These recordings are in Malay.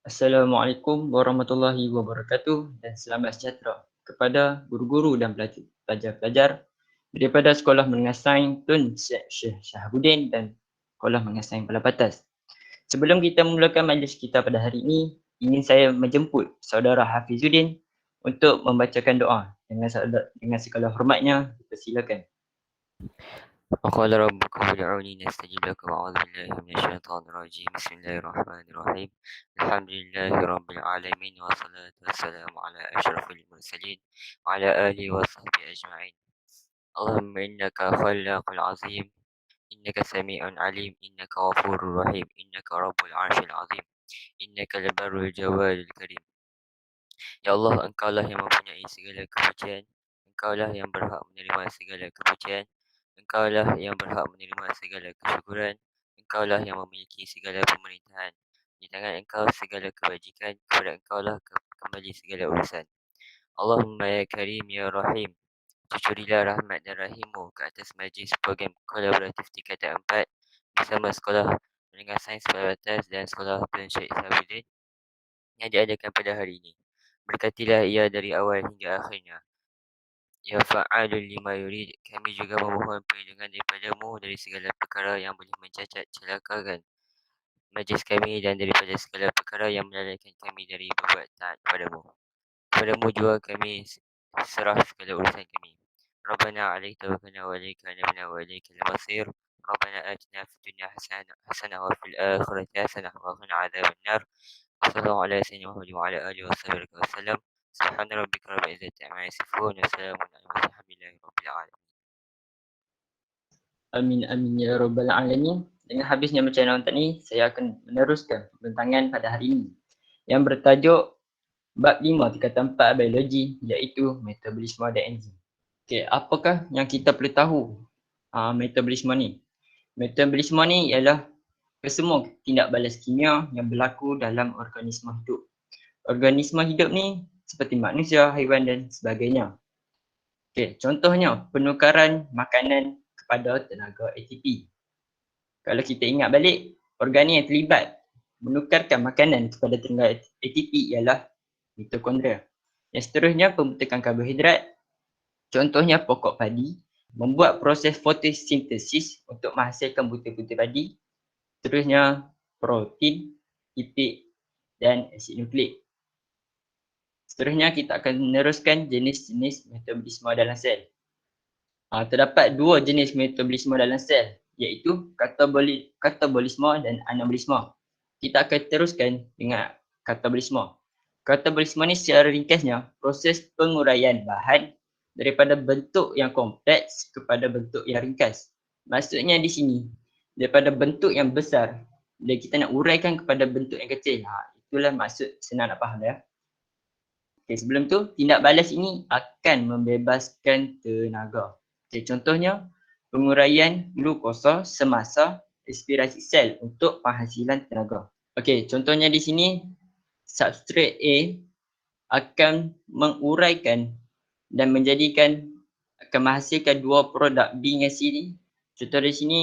Assalamualaikum warahmatullahi wabarakatuh dan selamat sejahtera kepada guru-guru dan pelajar-pelajar daripada Sekolah Menengah Sains Tun Syekh Shahabuddin dan Sekolah Menengah Sains Kepala Batas. Sebelum kita memulakan majlis kita pada hari ini, ingin saya menjemput saudara Hafizuddin untuk membacakan doa. Dengan segala hormatnya, dipersilakan. وقال ربكم ادعوني نستجب لكم أعوذ بالله من الشيطان الرجيم بسم الله الرحمن الرحيم الحمد لله رب العالمين والصلاة والسلام على أشرف المرسلين وعلى آله وصحبه أجمعين اللهم إنك خلاق العظيم إنك سميع عليم إنك غفور رحيم إنك رب العرش العظيم إنك البر الجواد الكريم. Ya Allah, Engkaulah yang mempunyai segala kepujian, Engkaulah yang berhak menerima segala kepujian, Engkaulah yang berhak menerima segala kesyukuran, Engkaulah yang memiliki segala pemerintahan. Di tangan Engkau segala kebajikan, kepada Engkaulah kembali segala urusan. Allahumma ya Karim ya Rahim, cucurilah rahmat dan rahimmu ke atas majlis program kolaboratif tingkatan 4 bersama Sekolah Menengah Sains Kepala Batas dan Sekolah Tun Syekh Shahabuddin yang diadakan pada hari ini. Berkatilah ia dari awal hingga akhirnya. Ya fa'alul lima yurid, kami juga memohon perlindungan daripadamu dari segala perkara yang boleh mencacat celakakan majlis kami dan daripada segala perkara yang melalaikan kami dari berbuat taat kepadamu. Kepadamu juga kami serah segala urusan kami. Rabbana alaik tawakkalna wa alaika anabna wa alaikal masir. Rabbana atina fid dunya hasanah wa fil akhirati hasanah wa qina adzaban nar. Sallallahu ala sayyidina Muhammad wa ala alihi wa sahbihi wasallam. Subhana rabbika rabbil izzati amma yasifun wa salamun ala mursalin walhamdulillahi rabbil alamin. Amin amin ya rabbal alamin. Dengan habisnya bacaan tadi, saya akan meneruskan pembentangan pada hari ini yang bertajuk Bab 5 tingkatan 4 biologi, iaitu metabolisme dan enzim. Okey, apakah yang kita perlu tahu metabolisme ni? Metabolisme ni ialah kesemua tindak balas kimia yang berlaku dalam organisma hidup. Organisma hidup ni seperti manusia, haiwan dan sebagainya. Okey, contohnya penukaran makanan kepada tenaga ATP. Kalau kita ingat balik, organ yang terlibat menukarkan makanan kepada tenaga ATP ialah mitokondria. Yang seterusnya, pembentukan karbohidrat, contohnya pokok padi, membuat proses fotosintesis untuk menghasilkan butir-butir padi. Seterusnya, protein, lipid dan asid nukleik. Seterusnya, kita akan meneruskan jenis-jenis metabolisme dalam sel. Terdapat dua jenis metabolisme dalam sel, iaitu katabolisme dan anabolisme. Kita akan teruskan dengan katabolisme. Katabolisme ni secara ringkasnya proses penguraian bahan daripada bentuk yang kompleks kepada bentuk yang ringkas. Maksudnya di sini, daripada bentuk yang besar, bila kita nak uraikan kepada bentuk yang kecil. Itulah maksud senang nak faham ya. Okay, sebelum tu, tindak balas ini akan membebaskan tenaga. Okay, contohnya, penguraian glukosa semasa respirasi sel untuk penghasilan tenaga. Okey, contohnya di sini substrat A akan menguraikan dan akan menghasilkan dua produk B dengan C ni. Contoh di sini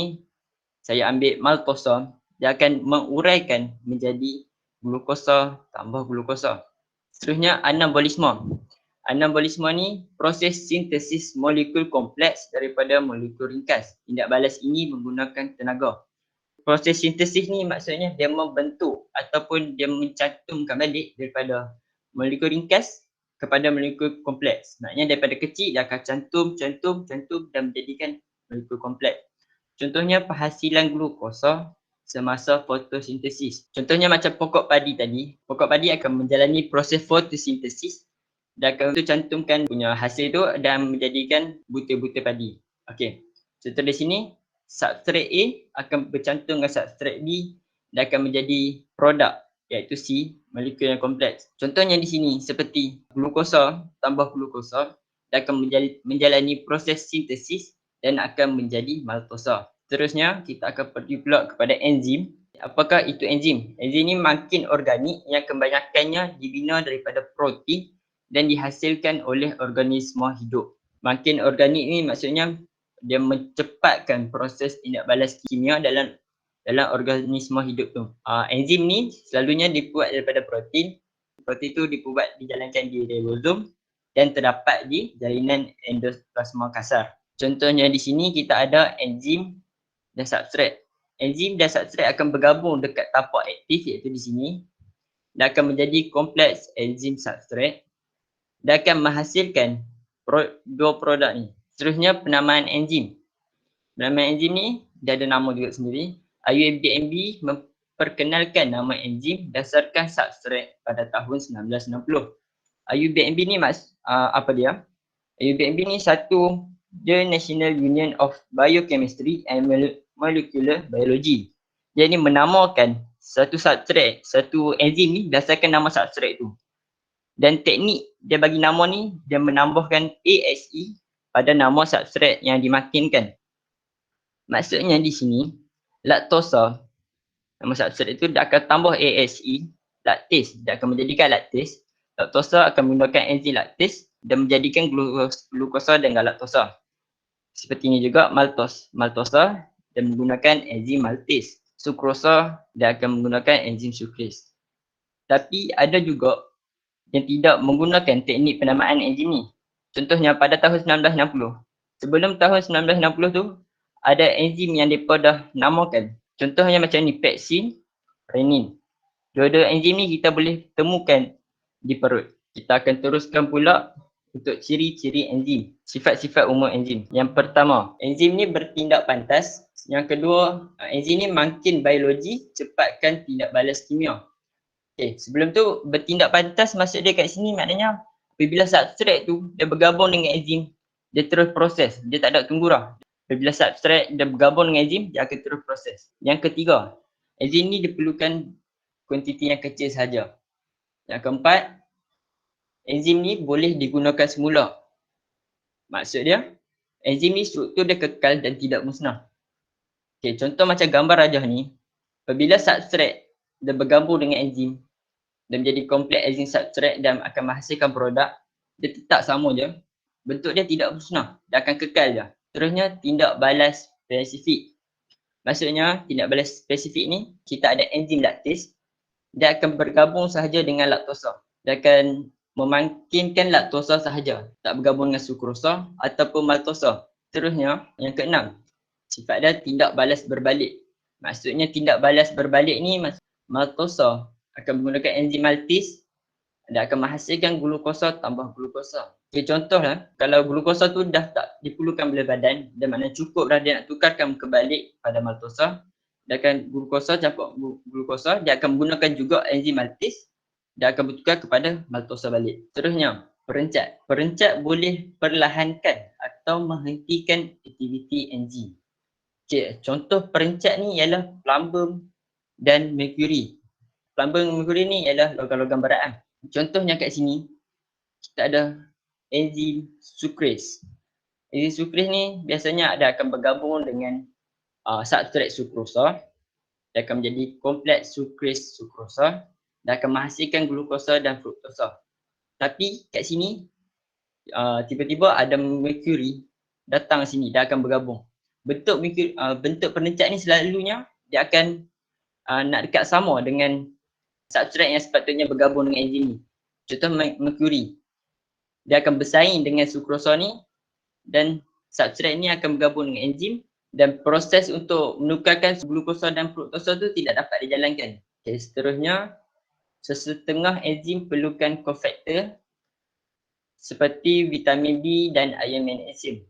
saya ambil maltosa, dia akan menguraikan menjadi glukosa tambah glukosa. Seterusnya anabolisme. Anabolisme ni proses sintesis molekul kompleks daripada molekul ringkas. Tindak balas ini menggunakan tenaga. Proses sintesis ni maksudnya dia membentuk ataupun dia mencantumkan balik daripada molekul ringkas kepada molekul kompleks. Maknanya daripada kecil dia akan cantum dan menjadikan molekul kompleks. Contohnya penghasilan glukosa semasa fotosintesis. Contohnya macam pokok padi tadi. Pokok padi akan menjalani proses fotosintesis dan akan cantumkan punya hasil tu dan menjadikan butir-butir padi. Okey. Contoh di sini substrat A akan bercantum dengan substrat B dan akan menjadi produk iaitu C, molekul yang kompleks. Contohnya di sini seperti glukosa tambah glukosa dia akan menjalani proses sintesis dan akan menjadi maltosa. Seterusnya kita akan pergi pula kepada enzim. Apakah itu enzim? Enzim ni makin organik yang kebanyakannya dibina daripada protein dan dihasilkan oleh organisma hidup. Makin organik ni maksudnya dia mencepatkan proses tindak balas kimia dalam dalam organisma hidup tu. Enzim ni selalunya dibuat daripada protein. Protein tu dibuat dijalankan di ribosom dan terdapat di jalinan endoplasma kasar. Contohnya di sini kita ada enzim dan substrat. Enzim dan substrat akan bergabung dekat tapak aktif iaitu di sini dan akan menjadi kompleks enzim substrat dan akan menghasilkan dua produk ni. Seterusnya penamaan enzim. Penamaan enzim ni dia ada nama juga sendiri. IUPAC memperkenalkan nama enzim berdasarkan substrat pada tahun 1960. IUPAC ni apa dia? IUPAC ni satu The National Union of Biochemistry and Molecular Biology. Dia ni menamakan satu substrat, satu enzim ni berdasarkan nama substrat tu. Dan teknik dia bagi nama ni, dia menambahkan ASE pada nama substrat yang dimakinkan. Maksudnya di sini, laktosa, nama substrat itu dia akan tambah ASE, laktase, dia akan menjadikan laktase. Laktosa akan menggunakan enzim laktase dan menjadikan glukosa dan galaktosa. Seperti ini juga maltosa dan menggunakan enzim maltase. Sukrosa dia akan menggunakan enzim sukrase. Tapi ada juga yang tidak menggunakan teknik penamaan enzim ni. Contohnya pada tahun 1960. Sebelum tahun 1960 tu, ada enzim yang mereka dah namakan. Contohnya macam ni, peksin, renin. Dua-dua enzim ni kita boleh temukan di perut. Kita akan teruskan pula untuk ciri-ciri enzim, sifat-sifat umum enzim. Yang pertama, enzim ni bertindak pantas. Yang kedua, enzim ni makin biologi, cepatkan tindak balas kimia. Okay, sebelum tu bertindak pantas maksud dia kat sini maknanya apabila substrat tu dia bergabung dengan enzim, dia terus proses, dia tak ada tunggu dah. Apabila substrat dia bergabung dengan enzim, dia akan terus proses. Yang ketiga, enzim ni diperlukan kuantiti yang kecil sahaja. Yang keempat, enzim ni boleh digunakan semula. Maksud dia, enzim ni struktur dia kekal dan tidak musnah. Okay, contoh macam gambar rajah ni, apabila substrat dia bergabung dengan enzim dan menjadi kompleks enzim substrat dan akan menghasilkan produk, dia tetap sama je. Bentuk dia tidak musnah, dia akan kekal je. Terusnya tindak balas spesifik. Maksudnya tindak balas spesifik ni, kita ada enzim laktase, dia akan bergabung sahaja dengan laktosa. Dia akan memakinkan laktosa sahaja, tak bergabung dengan sukrosa ataupun maltosa. Terusnya, yang keenam, sifat dia tindak balas berbalik. Maksudnya tindak balas berbalik ni, maltosa akan menggunakan enzim maltase, dia akan menghasilkan glukosa tambah glukosa. Okay, contohlah, kalau glukosa tu dah tak diperlukan oleh badan, dan maknanya cukup dah dia nak tukarkan kebalik pada maltosa, dia akan glukosa campur glukosa, dia akan menggunakan juga enzim maltase, dia akan bertukar kepada maltosa balik. Seterusnya, perencat. Perencat boleh perlahankan atau menghentikan aktiviti enzim. Okay, contoh perencat ni ialah plumbum dan merkuri. Plumbum dan merkuri ni ialah logam-logam berat. Contohnya kat sini, kita ada enzim sukrase. Enzim sukrase ni biasanya dia akan bergabung dengan substrat sukrosa. Dia akan menjadi kompleks sukrase sukrosa dan akan menghasilkan glukosa dan fruktosa. Tapi kat sini tiba-tiba ada merkuri datang sini, dia akan bergabung. Bentuk perencat ni selalunya dia akan nak dekat sama dengan substrat yang sepatutnya bergabung dengan enzim ni. Contoh merkuri, dia akan bersaing dengan sukrosa ni dan substrat ni akan bergabung dengan enzim dan proses untuk menukarkan glukosa dan fruktosa tu tidak dapat dijalankan. Okay, seterusnya, sesetengah enzim perlukan kofaktor seperti vitamin B dan air magnesium.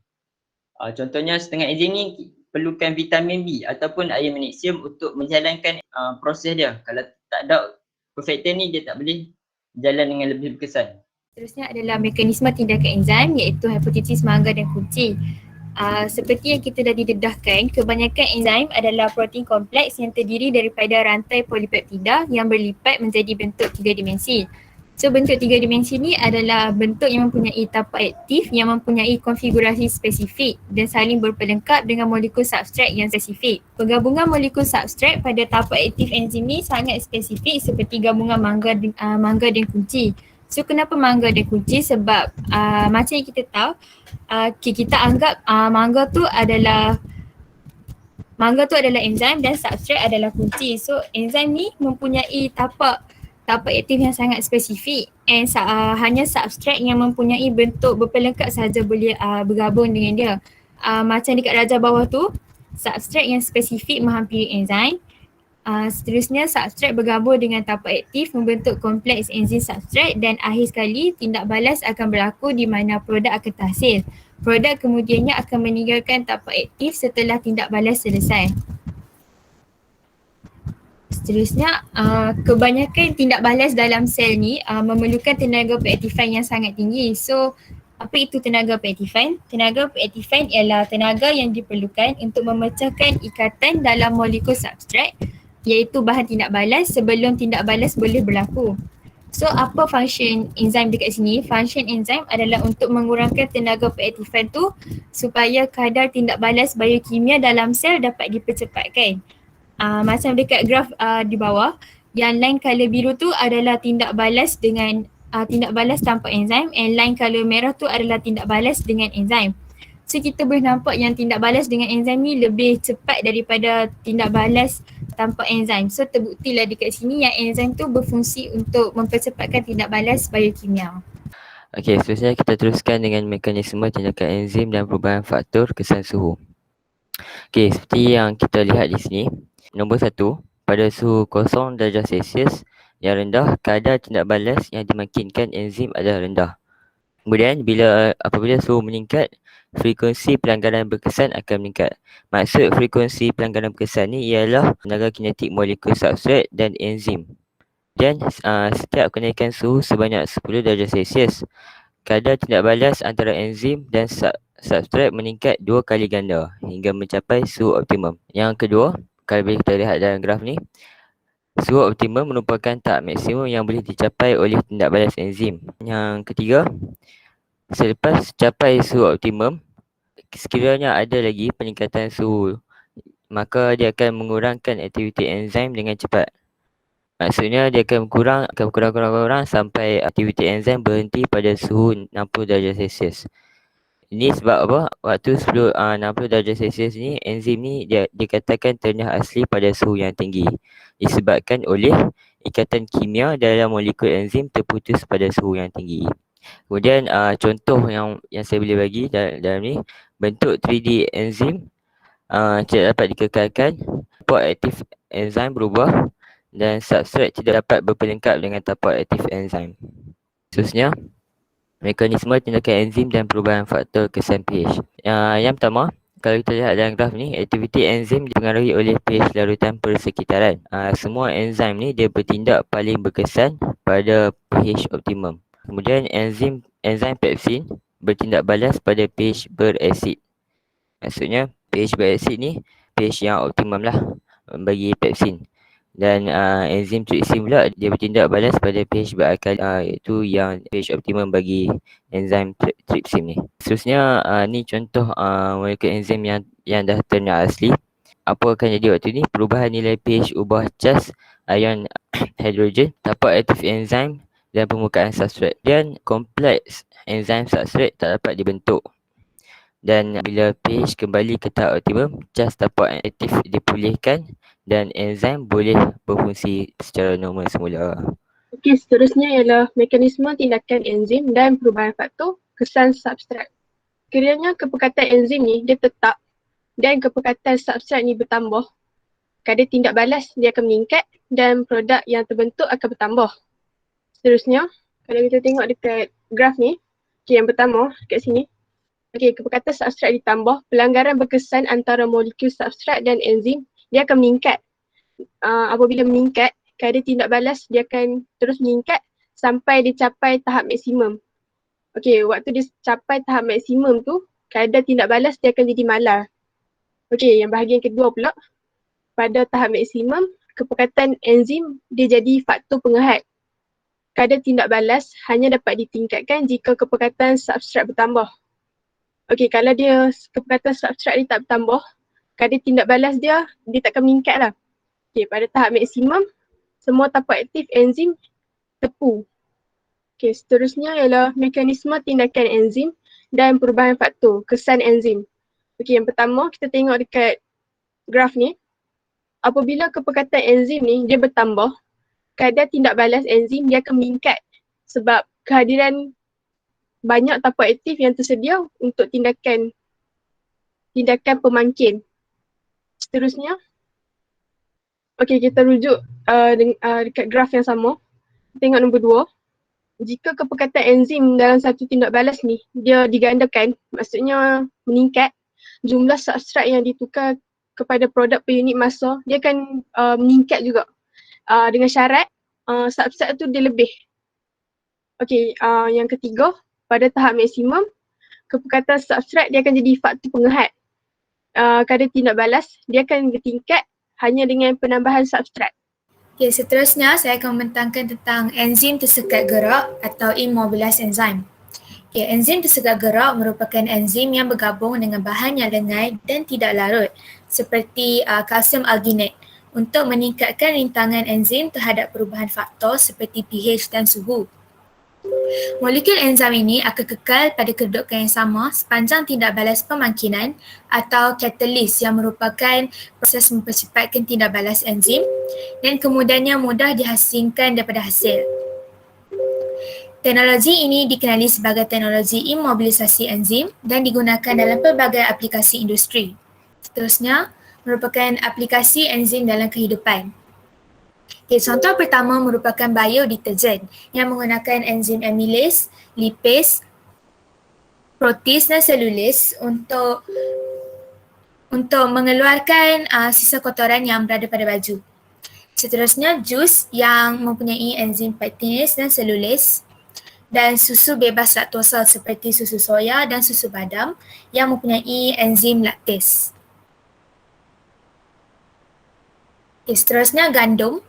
Contohnya setengah enzim ni perlukan vitamin B ataupun air magnesium untuk menjalankan proses dia. Kalau tak ada kofaktor ni, dia tak boleh jalan dengan lebih berkesan. Seterusnya adalah mekanisme tindakan enzim iaitu hipotesis mangga dan kunci. Seperti yang kita dah didedahkan, kebanyakan enzim adalah protein kompleks yang terdiri daripada rantai polipeptida yang berlipat menjadi bentuk 3 dimensi. So bentuk 3 dimensi ni adalah bentuk yang mempunyai tapak aktif yang mempunyai konfigurasi spesifik dan saling berpelengkap dengan molekul substrat yang spesifik. Penggabungan molekul substrat pada tapak aktif enzim ni sangat spesifik seperti gabungan mangga dan kunci. So kenapa mangga dan kunci? Sebab macam yang kita tahu, kita anggap mangga tu adalah Mangga tu adalah enzim dan substrat adalah kunci. So enzim ni mempunyai tapak aktif yang sangat spesifik, and hanya substrat yang mempunyai bentuk berpelengkap sahaja boleh bergabung dengan dia. Macam dekat darjah bawah tu, substrat yang spesifik menghampiri enzim. Seterusnya substrat bergabung dengan tapak aktif membentuk kompleks enzim substrat, dan akhir sekali tindak balas akan berlaku di mana produk akan terhasil. Produk kemudiannya akan meninggalkan tapak aktif setelah tindak balas selesai. Seterusnya, kebanyakan tindak balas dalam sel ni memerlukan tenaga pengaktifan yang sangat tinggi. So, apa itu tenaga pengaktifan? Tenaga pengaktifan ialah tenaga yang diperlukan untuk memecahkan ikatan dalam molekul substrat, iaitu bahan tindak balas, sebelum tindak balas boleh berlaku. So, apa function enzim dekat sini? Function enzim adalah untuk mengurangkan tenaga pengaktifan tu supaya kadar tindak balas biokimia dalam sel dapat dipercepatkan. Macam dekat graf di bawah, yang line color biru tu adalah tindak balas dengan tindak balas tanpa enzim, and line color merah tu adalah tindak balas dengan enzim. So kita boleh nampak yang tindak balas dengan enzim ni lebih cepat daripada tindak balas tanpa enzim. So terbuktilah dekat sini yang enzim tu berfungsi untuk mempercepatkan tindak balas biokimia. Okey, seterusnya kita teruskan dengan mekanisme tindakan enzim dan perubahan faktor kesan suhu. Okey, seperti yang kita lihat di sini, nombor 1, pada suhu 0 darjah Celsius yang rendah, kadar tindak balas yang dimakinkan enzim adalah rendah. Kemudian apabila suhu meningkat, frekuensi pelanggaran berkesan akan meningkat. Maksud frekuensi pelanggaran berkesan ni ialah tenaga kinetik molekul substrat dan enzim. Dan setiap kenaikan suhu sebanyak 10 darjah Celsius, kadar tindak balas antara enzim dan substrat meningkat 2 kali ganda hingga mencapai suhu optimum. Yang kedua, kalau boleh kita lihat dalam graf ni, suhu optimum merupakan tahap maksimum yang boleh dicapai oleh tindak balas enzim. Yang ketiga, selepas capai suhu optimum, sekiranya ada lagi peningkatan suhu, maka dia akan mengurangkan aktiviti enzim dengan cepat. Maksudnya dia akan berkurang sampai aktiviti enzim berhenti pada suhu 60 darjah Celsius. Ini sebab apa? Waktu 60 darjah Celsius ni, enzim ni dia dikatakan ternyah asli pada suhu yang tinggi, disebabkan oleh ikatan kimia dalam molekul enzim terputus pada suhu yang tinggi. Kemudian contoh yang saya boleh bagi dalam ni, bentuk 3D enzim tidak dapat dikekalkan, tapak aktif enzim berubah dan substrat tidak dapat berpelengkap dengan tapak aktif enzim. Seterusnya, mekanisme tindakan enzim dan perubahan faktor kesan pH. Yang pertama, kalau kita lihat dalam graf ni, aktiviti enzim dipengaruhi oleh pH larutan persekitaran. Semua enzim ni dia bertindak paling berkesan pada pH optimum. Kemudian enzim pepsin bertindak balas pada pH berasid. Maksudnya pH berasid ni pH yang optimum lah bagi pepsin. Dan enzim tripsin pula dia bertindak balas pada pH berakali, iaitu yang pH optimum bagi enzim tripsin ni. Seterusnya ni contoh molekul enzim yang dah ternyata asli. Apa akan jadi waktu ni? Perubahan nilai pH ubah cas ion hidrogen, tapak aktif enzim dan permukaan substrat. Dan kompleks enzim substrat tak dapat dibentuk. Dan bila pH kembali ke tahap optimum, cas tapak aktif dipulihkan dan enzim boleh berfungsi secara normal semula. Okey, seterusnya ialah mekanisme tindakan enzim dan perubahan faktor kesan substrat. Kiranya kepekatan enzim ni dia tetap dan kepekatan substrat ni bertambah, kadar tindak balas dia akan meningkat dan produk yang terbentuk akan bertambah. Seterusnya, kalau kita tengok dekat graf ni, yang pertama dekat sini, kepekatan substrat ditambah, pelanggaran berkesan antara molekul substrat dan enzim dia akan meningkat. Apabila meningkat, kadar tindak balas dia akan terus meningkat sampai dia capai tahap maksimum. Waktu dia capai tahap maksimum tu, kadar tindak balas dia akan jadi malar. Yang bahagian kedua pula, pada tahap maksimum, kepekatan enzim dia jadi faktor pengehat. Kadar tindak balas hanya dapat ditingkatkan jika kepekatan substrat bertambah. Kalau dia kepekatan substrat dia tak bertambah, kadar tindak balas dia takkan meningkat lah. Pada tahap maksimum, semua tapak aktif enzim tepu. Seterusnya ialah mekanisme tindakan enzim dan perubahan faktor kesan enzim. Yang pertama kita tengok dekat graf ni, apabila kepekatan enzim ni dia bertambah, kadar tindak balas enzim dia akan meningkat sebab kehadiran banyak tapak aktif yang tersedia untuk tindakan pemangkin. Seterusnya, okey, kita rujuk dekat graf yang sama. Tengok nombor 2. Jika kepekatan enzim dalam satu tindak balas ni dia digandakan, maksudnya meningkat, jumlah substrat yang ditukar kepada produk per unit masa dia akan meningkat juga. Dengan syarat substrat tu dia lebih. Okey, yang ketiga, pada tahap maksimum, kepekatan substrat dia akan jadi faktor pengehat. Kadar tindak balas dia akan bertingkat hanya dengan penambahan substrat. Okay, seterusnya saya akan membentangkan tentang enzim tersekat gerak atau immobilized enzyme. Okay, enzim tersekat gerak merupakan enzim yang bergabung dengan bahan yang lengai dan tidak larut seperti kalsium alginate untuk meningkatkan rintangan enzim terhadap perubahan faktor seperti pH dan suhu. Molekul enzim ini akan kekal pada kedudukan yang sama sepanjang tindak balas pemangkinan atau katalis yang merupakan proses mempercepatkan tindak balas enzim dan kemudahannya mudah dihasilkan daripada hasil. Teknologi ini dikenali sebagai teknologi imobilisasi enzim dan digunakan dalam pelbagai aplikasi industri. Seterusnya, merupakan aplikasi enzim dalam kehidupan. Okay, contoh pertama merupakan biodeterjen yang menggunakan enzim amylase, lipase, protease dan selulase untuk mengeluarkan sisa kotoran yang berada pada baju. Seterusnya, jus yang mempunyai enzim pectinase dan selulase, dan susu bebas laktosa seperti susu soya dan susu badam yang mempunyai enzim laktase. Okay, seterusnya gandum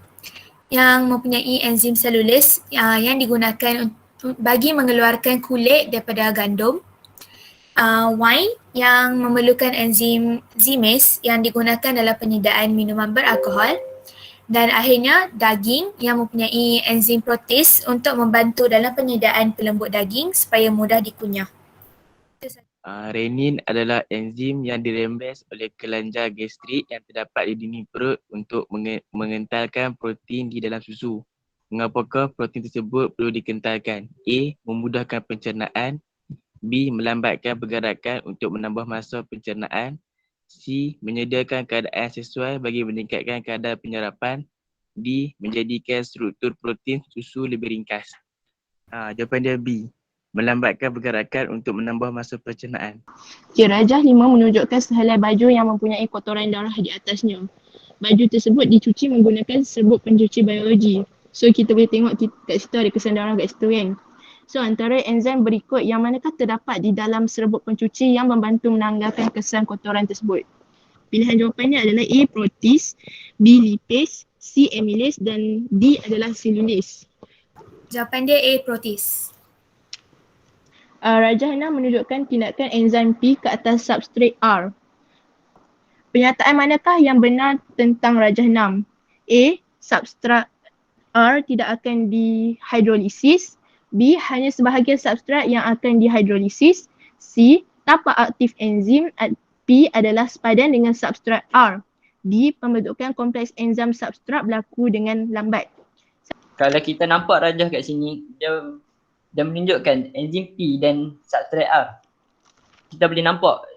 yang mempunyai enzim selulase yang digunakan bagi mengeluarkan kulit daripada gandum. Wine yang memerlukan enzim zimase yang digunakan dalam penyediaan minuman beralkohol. Dan akhirnya daging yang mempunyai enzim protease untuk membantu dalam penyediaan pelembut daging supaya mudah dikunyah. Renin adalah enzim yang dirembes oleh kelenjar gastrik yang terdapat di dinding perut untuk mengentalkan protein di dalam susu. Mengapakah protein tersebut perlu dikentalkan? A. Memudahkan pencernaan. B. Melambatkan pergerakan untuk menambah masa pencernaan. C. Menyediakan keadaan sesuai bagi meningkatkan kadar penyerapan. D. Menjadikan struktur protein susu lebih ringkas. Jawapan dia B. Melambatkan pergerakan untuk menambah masa pencernaan. Rajah 5 menunjukkan sehelai baju yang mempunyai kotoran darah di atasnya. Baju tersebut dicuci menggunakan serbuk pencuci biologi. So kita boleh tengok kat situ ada kesan darah kat situ kan. So antara enzim berikut yang manakah terdapat di dalam serbuk pencuci yang membantu menanggalkan kesan kotoran tersebut? Pilihan jawapannya adalah A. protease, B. lipase, C. amylase dan D adalah selulase. Jawapan dia A. protease. Rajah 6 menunjukkan tindakan enzim P ke atas substrat R. Pernyataan manakah yang benar tentang rajah 6? A. Substrat R tidak akan dihidrolisis. B. Hanya sebahagian substrat yang akan dihidrolisis. C. Tapak aktif enzim P adalah sepadan dengan substrat R. D. Pembentukan kompleks enzim substrat berlaku dengan lambat. Kalau kita nampak rajah kat sini, dia menunjukkan enzim P dan substrat R. Kita boleh nampak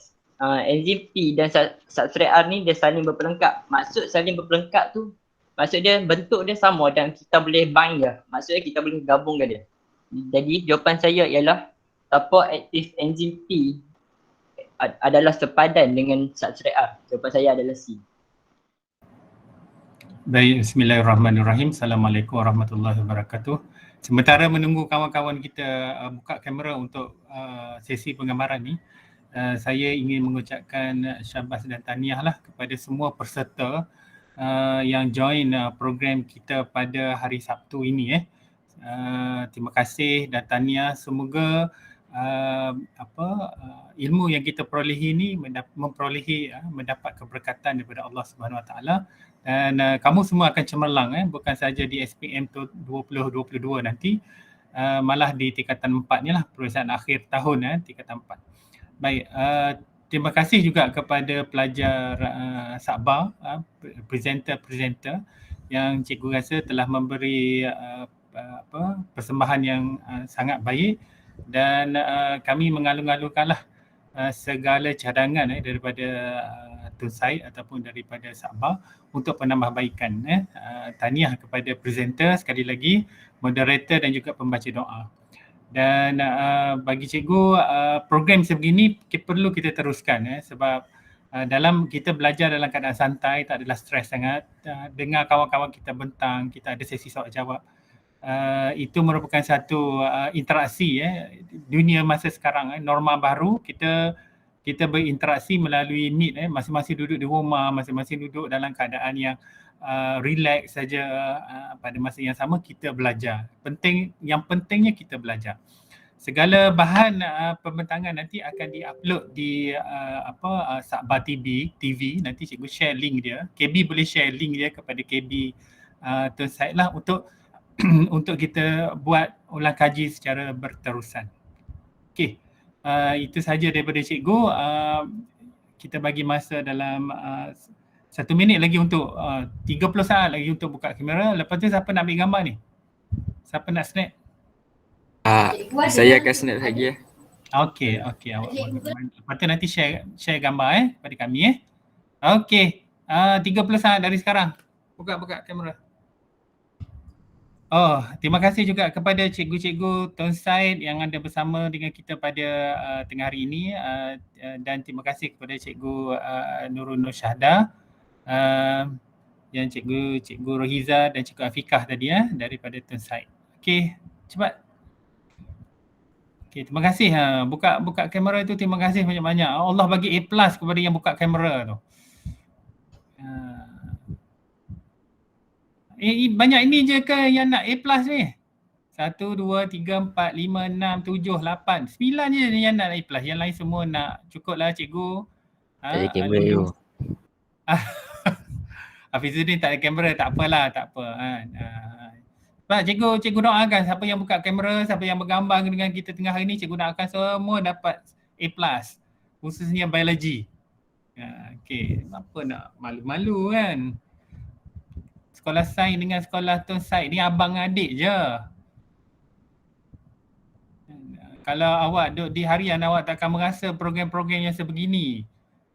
enzim P dan substrat R ni dia saling berpelengkap. Maksud saling berpelengkap tu, maksud dia bentuk dia sama dan kita boleh bind dia. Maksudnya kita boleh gabungkan dia. Jadi jawapan saya ialah tapak aktif enzim P adalah sepadan dengan substrat R. Jawapan saya adalah C. Baik, bismillahirrahmanirrahim. Assalamualaikum warahmatullahi wabarakatuh. Sementara menunggu kawan-kawan kita buka kamera untuk sesi penggambaran ni, saya ingin mengucapkan syabas dan tahniah lah kepada semua peserta yang join program kita pada hari Sabtu ini. Terima kasih dan tahniah. Semoga ilmu yang kita perolehi ini mendapat keberkatan daripada Allah Subhanahu Wa Taala. Dan kamu semua akan cemerlang bukan saja di SPM 2022 nanti, malah di tingkatan 4 ni lah, peperiksaan akhir tahun tingkatan 4. Baik, terima kasih juga kepada pelajar Sabah, presenter-presenter yang cikgu rasa telah memberi persembahan yang sangat baik, dan kami mengalung-alungkanlah segala cadangan daripada Tun Said ataupun daripada Sabah untuk penambahbaikan. Tahniah kepada presenter sekali lagi, moderator dan juga pembaca doa. Dan bagi cikgu, program sebegini perlu kita teruskan sebab dalam kita belajar dalam keadaan santai, tak adalah stres sangat, dengar kawan-kawan kita bentang, kita ada sesi soal jawab. Itu merupakan satu interaksi dunia masa sekarang, norma baru, kita berinteraksi melalui Meet, masing-masing duduk di rumah, masing-masing duduk dalam keadaan yang relax saja, pada masa yang sama kita belajar. Yang pentingnya kita belajar. Segala bahan pembentangan nanti akan di-upload di Sabah TV. Nanti cikgu share link dia. KB boleh share link dia kepada KB Tun Said lah untuk untuk kita buat ulang kaji secara berterusan. Okey. Itu saja daripada cikgu. Kita bagi masa dalam 1 minit lagi untuk 30 saat lagi untuk buka kamera. Lepas tu siapa nak ambil gambar ni? Siapa nak snap? Saya akan snap lagi Okey, awak buat. Lepas tu nanti share gambar pada kami Okey. 30 saat dari sekarang. Buka kamera. Terima kasih juga kepada cikgu-cikgu Tun Said yang ada bersama dengan kita pada tengah hari ini, dan terima kasih kepada cikgu Nurul Nur Syahda, yang cikgu Rohiza dan cikgu Afikah tadi daripada Tun Said. Okey, cepat. Okey, terima kasih. Buka kamera tu, terima kasih banyak-banyak. Allah bagi A+ kepada yang buka kamera tu. Banyak ini je ke yang nak A+ ni? 1, 2, 3, 4, 5, 6, 7, 8. 9 je yang nak A+. Yang lain semua nak. Cukup lah cikgu. Tak ada kamera tu. Hafizuddin tak ada kamera, tak apalah, tak apa. Sebab cikgu doakan siapa yang buka kamera, siapa yang bergambar dengan kita tengah hari ni, cikgu doakan semua dapat A+. Khususnya biologi. Okey, apa nak malu-malu kan? Sekolah sains dengan sekolah Tun Said ni abang adik je. Kalau awak duduk di harian, awak takkan merasa program-program yang sebegini.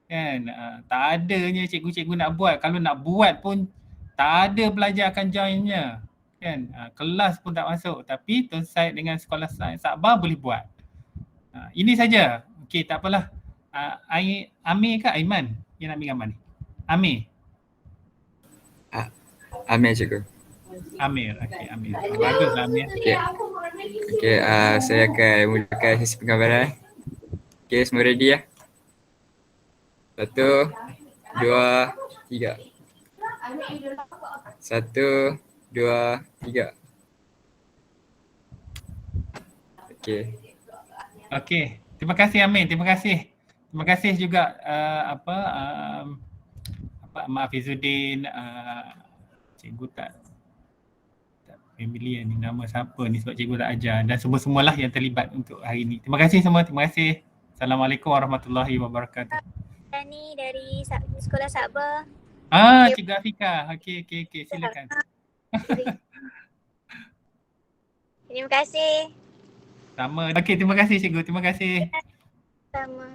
Kan? Tak adanya cikgu-cikgu nak buat. Kalau nak buat pun tak ada pelajar akan joinnya. Kan? Kelas pun tak masuk. Tapi Tun Said dengan sekolah sains Sabah boleh buat. Ini saja. Okey, tak apalah. Amir ke Aiman yang nak ambil gambar ni? Amir. Amir cikgu. Amir, okey Amir. Baguslah Amir. Okey, saya akan mulakan sesi penggambaran. Okey, semua ready ya? 1, 2, 3. 1, 2, 3. Okey. Terima kasih Amir, terima kasih. Terima kasih juga Mak Hafizuddin, cikgu tak familiar ni nama siapa ni sebab cikgu tak ajar, dan semua-semualah yang terlibat untuk hari ni. Terima kasih semua, terima kasih. Assalamualaikum warahmatullahi wabarakatuh. Ni dari Sekolah Sabah. Cikgu Afikah. Okey, silakan. Terima kasih. Sama. Okey, terima kasih cikgu, terima kasih. Sama.